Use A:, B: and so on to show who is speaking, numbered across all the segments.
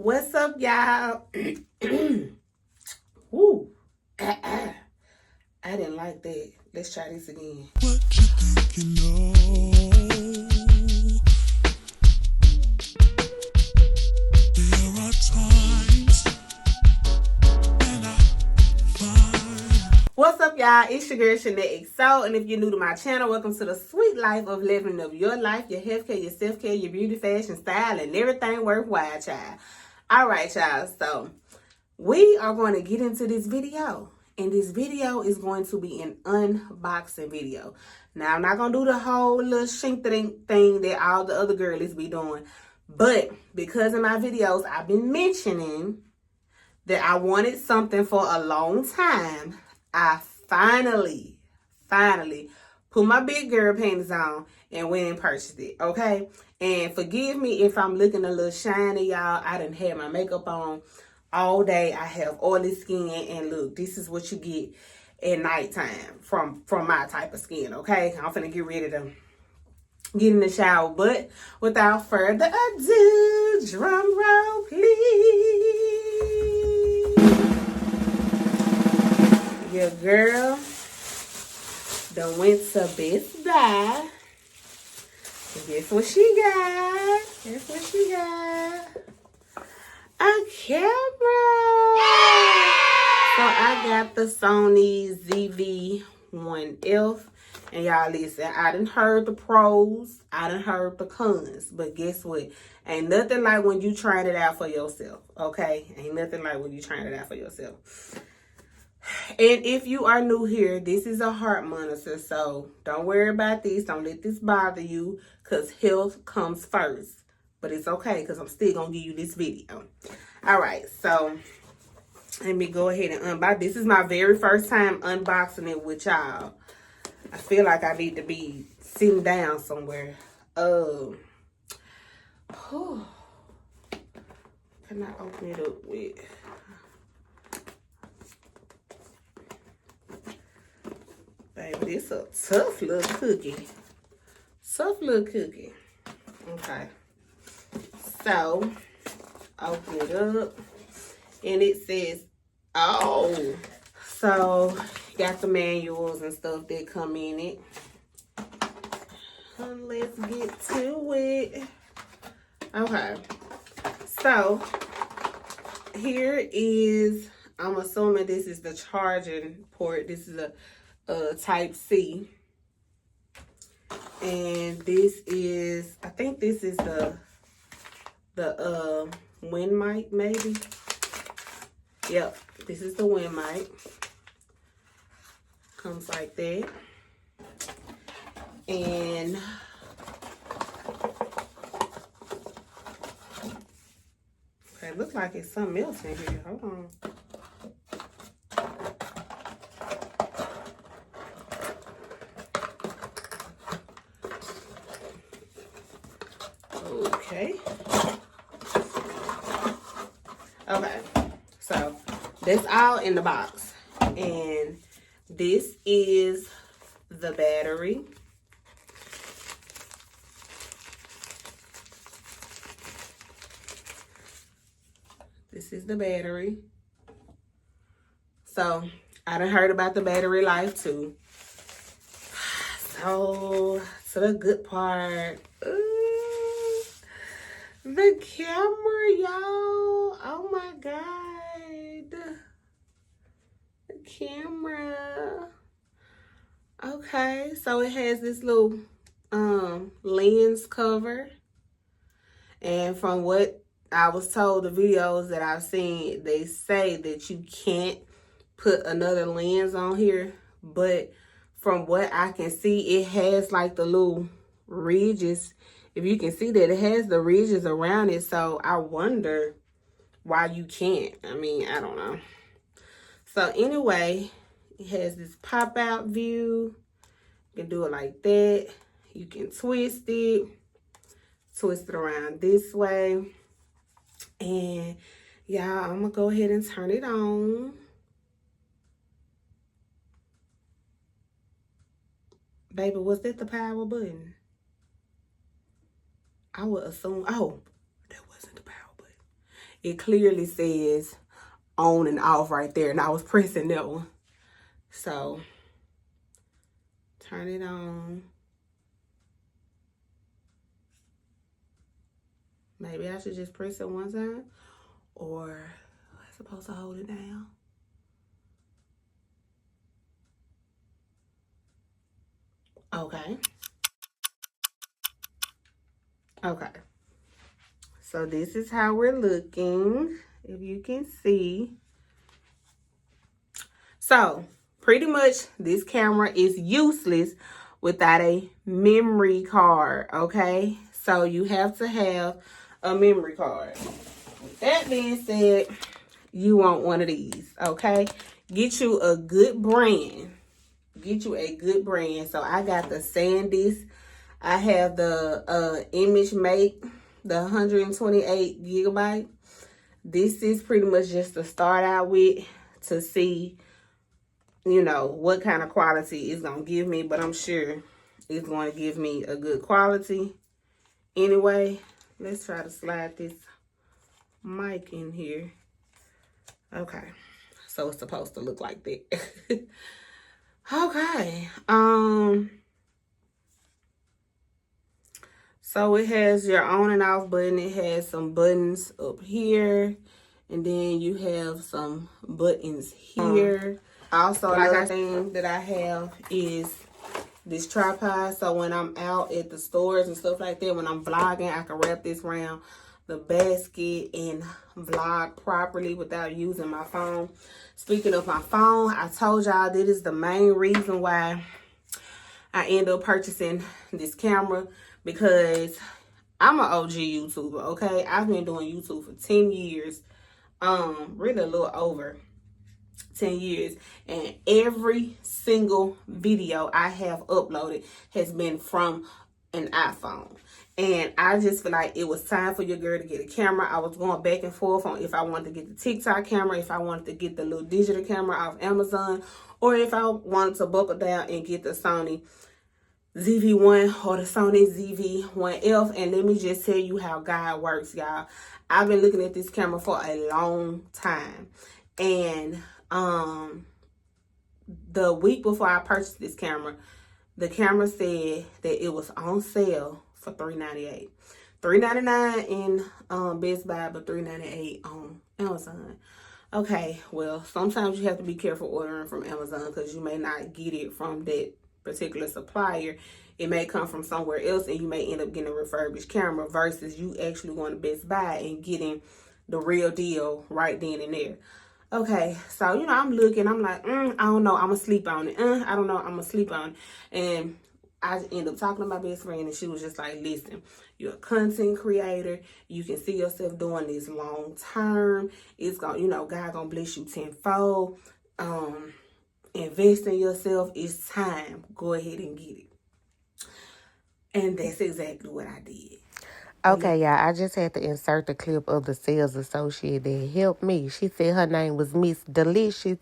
A: What's up, y'all? Woo. I didn't like that. Let's try this again.
B: What you think you know? There are times when I find.
A: What's up, y'all? It's your girl, Shanette XO. And if you're new to my channel, welcome to the sweet life of living of your life, your healthcare, your self-care, your beauty, fashion, style, and everything worthwhile, child. All right, y'all. So we are going to get into this video. And this video is going to be an unboxing video. Now, I'm not going to do the whole little shink thing that all the other girlies be doing. But because in my videos, I've been mentioning that I wanted something for a long time. I finally put my big girl panties on and went and purchased it, okay? And forgive me if I'm looking a little shiny, y'all. I done had my makeup on all day. I have oily skin, and look, this is what you get at nighttime from my type of skin, okay? I'm finna get ready to get in the shower, but without further ado, drum roll, please. Your girl done went to Best Buy. And guess what she got? Guess what she got? A camera. So I got the Sony ZV-1F. And y'all listen, I done heard the pros, I done heard the cons. But guess what? Ain't nothing like when you trying it out for yourself, okay? Ain't nothing like when you trying it out for yourself. And if you are new here, this is a heart monitor. So don't worry about this. Don't let this bother you, because health comes first. But it's okay, because I'm still going to give you this video. All right, so let me go ahead and unbox. This is my very first time unboxing it with y'all. I feel like I need to be sitting down somewhere. Can I open it up with? Baby, this a tough little cookie. Tough little cookie. Okay. So, open it up. And it says, oh. So, got the manuals and stuff that come in it. Let's get to it. Okay. So, here is, I'm assuming this is the charging port. This is a type C. And this is, I think this is the wind mic, maybe. Yep, this is the wind mic. Comes like that. And okay, it looks like it's something else in here. Hold on. Okay. Okay. So that's all in the box. And this is the battery. This is the battery. So I done heard about the battery life too. So to the good part. Ooh, the camera, y'all. Oh my God. The camera. Okay, so it has this little lens cover. And from what I was told, the videos that I've seen, they say that you can't put another lens on here. But from what I can see, it has like the little ridges. If you can see that, it has the ridges around it. So I wonder why you can't. I mean, I don't know. So anyway, it has this pop-out view. You can do it like that. You can twist it around this way. And y'all, I'm gonna go ahead and turn it on. Baby, was that the power button? I would assume, oh, that wasn't the power button. it clearly says on and off right there, and I was pressing that one. So turn it on. Maybe I should just press it one time, or I'm supposed to hold it down. Okay. Okay. So this is how we're looking, if you can see. So pretty much this camera is useless without a memory card, okay? So you have to have a memory card. With that being said, you want one of these, okay? Get you a good brand. Get you a good brand. So I got the SanDisk. I have the Image Mate, the 128 gigabyte. This is pretty much just to start out with, to see, you know, what kind of quality it's going to give me. But I'm sure it's going to give me a good quality. Anyway, let's try to slide this mic in here. Okay. So it's supposed to look like that. Okay. So it has your on and off button. It has some buttons up here. And then you have some buttons here. Also, another thing that I have is this tripod. So when I'm out at the stores and stuff like that, when I'm vlogging, I can wrap this around the basket and vlog properly without using my phone. Speaking of my phone, I told y'all this is the main reason why I end up purchasing this camera, because I'm an OG YouTuber, okay? I've been doing YouTube for 10 years, really a little over 10 years, and every single video I have uploaded has been from an iPhone. And I just feel like it was time for your girl to get a camera. I was going back and forth on if I wanted to get the TikTok camera, if I wanted to get the little digital camera off Amazon, or if I wanted to buckle down and get the Sony ZV-1 or the Sony ZV-1F. And let me just tell you how God works, y'all. I've been looking at this camera for a long time. And the week before I purchased this camera, the camera said that it was on sale for $398. $399 in Best Buy, but $398 on Amazon. Okay, well, sometimes you have to be careful ordering from Amazon, because you may not get it from that particular supplier. It may come from somewhere else, and you may end up getting a refurbished camera versus you actually going to Best Buy and getting the real deal right then and there. Okay, so, you know, I'm looking, I'm like, I don't know, I'm going to sleep on it. I don't know, I'm going to sleep on it. And I ended up talking to my best friend, and she was just like, listen, you're a content creator. You can see yourself doing this long term. It's going, you know, God going to bless you tenfold. Invest in yourself. It's time. Go ahead and get it. And that's exactly what I did.
C: Okay, y'all, I just had to insert the clip of the sales associate that helped me. She said her name was Miss Delicious.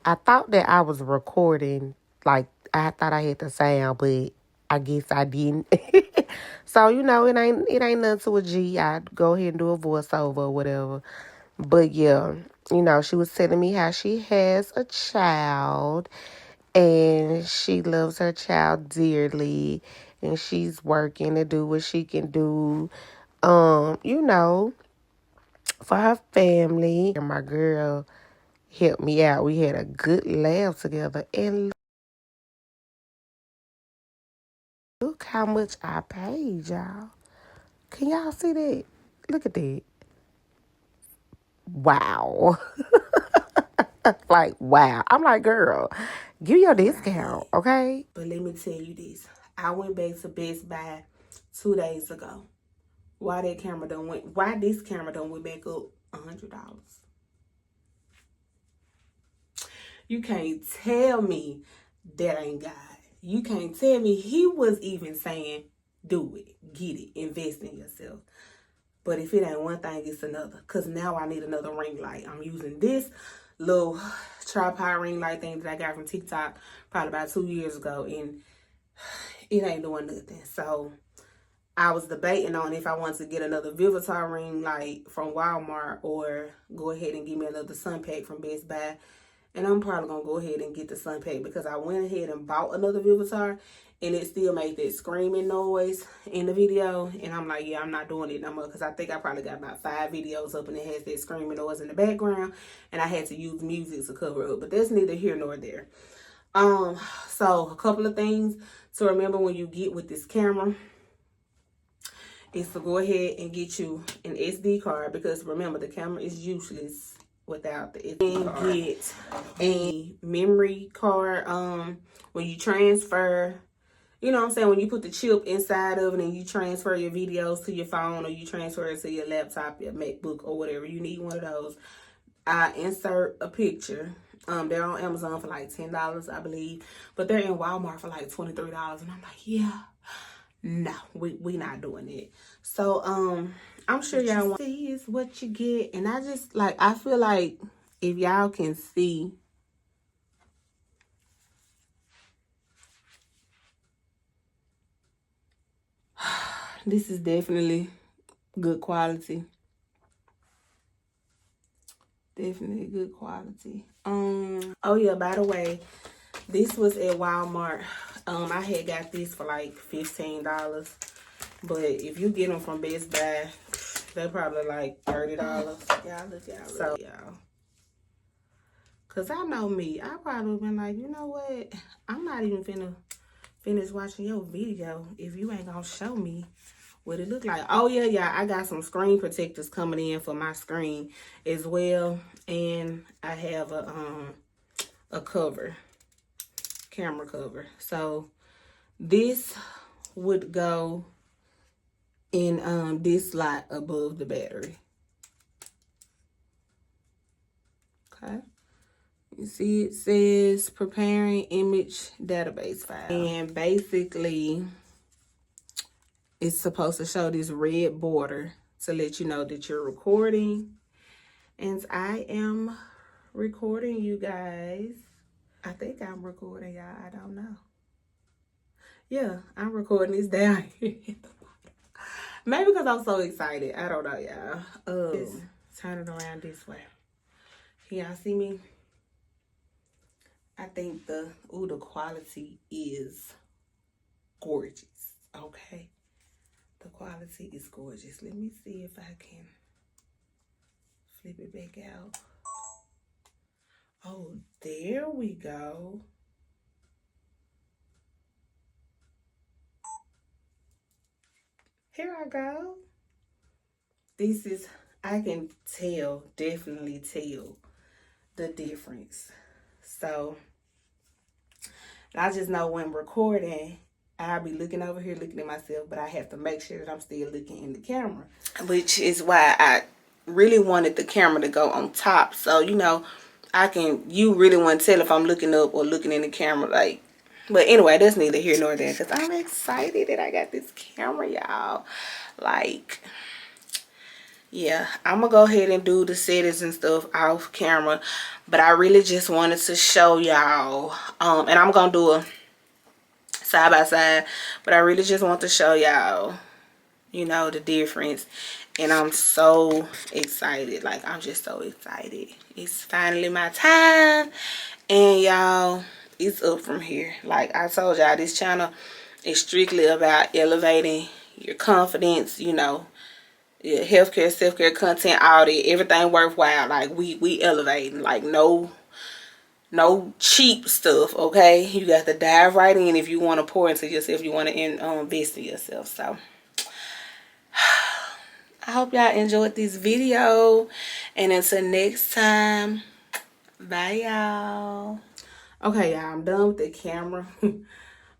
C: I thought that I was recording, like, I thought I had the sound, but I guess I didn't. So, you know, it ain't nothing to a G. I'd go ahead and do a voiceover or whatever. But, yeah, you know, she was telling me how she has a child, and she loves her child dearly, and she's working to do what she can do, you know, for her family. And my girl helped me out. We had a good laugh together, and look how much I paid, y'all. Can y'all see that? Look at that. Wow. Like, wow. I'm like, girl, give your discount, okay?
A: But let me tell you this. I went back to Best Buy 2 days ago. Why this camera done went back up $100? You can't tell me that ain't God. You can't tell me. He was even saying, do it, get it, invest in yourself. But if it ain't one thing, it's another. Because now I need another ring light. I'm using this little tripod ring light thing that I got from TikTok probably about 2 years ago. And it ain't doing nothing. So I was debating on if I wanted to get another Vivitar ring light from Walmart or go ahead and get me another sun pack from Best Buy. And I'm probably going to go ahead and get the sun pack because I went ahead and bought another Vivitar and it still made that screaming noise in the video. And I'm like, yeah, I'm not doing it no more because I think I probably got about 5 videos up and it has that screaming noise in the background. And I had to use music to cover it up. But that's neither here nor there. So a couple of things to remember when you get with this camera is to go ahead and get you an SD card because remember the camera is useless without the SD card. And get a memory card when you transfer, you know what I'm saying, when you put the chip inside of it and you transfer your videos to your phone or you transfer it to your laptop, your MacBook or whatever, you need one of those. I insert a picture. They're on Amazon for like $10, I believe, but they're in Walmart for like $23, and I'm like, yeah. No, we not doing it. So, I'm sure y'all want to see is what you get. And I just, like, I feel like if y'all can see, this is definitely good quality. Definitely good quality. Oh yeah, by the way, this was at Walmart. I had got this for like $15. But if you get them from Best Buy, they're probably like $30. Y'all look out. So y'all. Cause I know me. I probably been like, you know what? I'm not even finna finish watching your video if you ain't gonna show me what it look like. Oh yeah, I got some screen protectors coming in for my screen as well. And I have a cover. Camera cover. So this would go in this slot above the battery. Okay. You see it says preparing image database file. And basically it's supposed to show this red border to let you know that you're recording. And I am recording, you guys. I think I'm recording, y'all. I don't know. Yeah, I'm recording this down here at the bottom. Maybe because I'm so excited. I don't know, y'all. Turn it around this way. Can y'all see me? I think the quality is gorgeous. Okay. The quality is gorgeous. Let me see if I can flip it back out. Oh, there we go. Here I go. This is, I can tell, definitely tell the difference. So, I just know when recording, I'll be looking over here, looking at myself, but I have to make sure that I'm still looking in the camera. Which is why I really wanted the camera to go on top. So, you know, you really want to tell if I'm looking up or looking in the camera, like. But anyway, that's neither here nor there because I'm excited that I got this camera, y'all. Like, yeah, I'm going to go ahead and do the settings and stuff off camera. But I really just wanted to show y'all. And I'm going to do a side by side. But I really just want to show y'all, you know, the difference. And I'm so excited. Like, I'm just so excited. It's finally my time. And y'all, it's up from here. Like I told y'all, this channel is strictly about elevating your confidence, you know, your healthcare, self-care content, all that, everything worthwhile. Like we elevating, like no cheap stuff, okay? You got to dive right in if you want to pour into yourself, you want to invest in yourself. So I hope y'all enjoyed this video, and until next time, bye y'all. Okay, y'all, I'm done with the camera.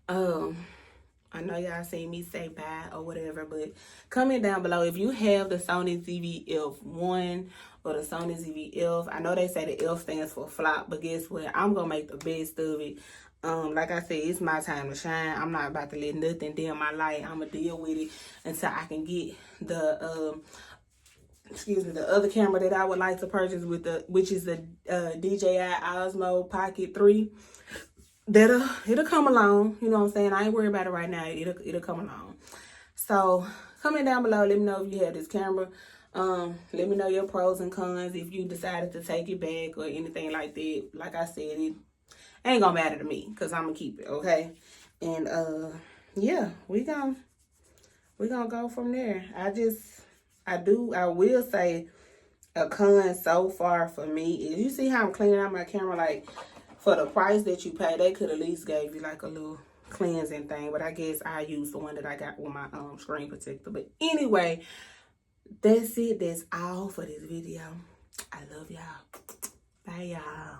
A: I know y'all seen me say bye or whatever, but comment down below if you have the Sony ZV-1F or the Sony ZV-F. I know they say the F stands for flop, but guess what? I'm going to make the best of it. Like I said, it's my time to shine. I'm not about to let nothing dim my light. I'm going to deal with it until I can get the the other camera that I would like to purchase which is the DJI Osmo Pocket 3. It'll come along, you know what I'm saying? I ain't worried about it right now. It'll come along. So comment down below. Let me know if you have this camera. Let me know your pros and cons if you decided to take it back or anything like that. Like I said, it ain't gonna matter to me because I'm gonna keep it, okay? And yeah, we gonna go from there. I will say a con so far for me is, you see how I'm cleaning out my camera? Like, for the price that you pay, they could at least gave you like a little cleansing thing, but I guess I use the one that I got with my screen protector. But anyway, that's it. That's all for this video. I love y'all. Bye, y'all.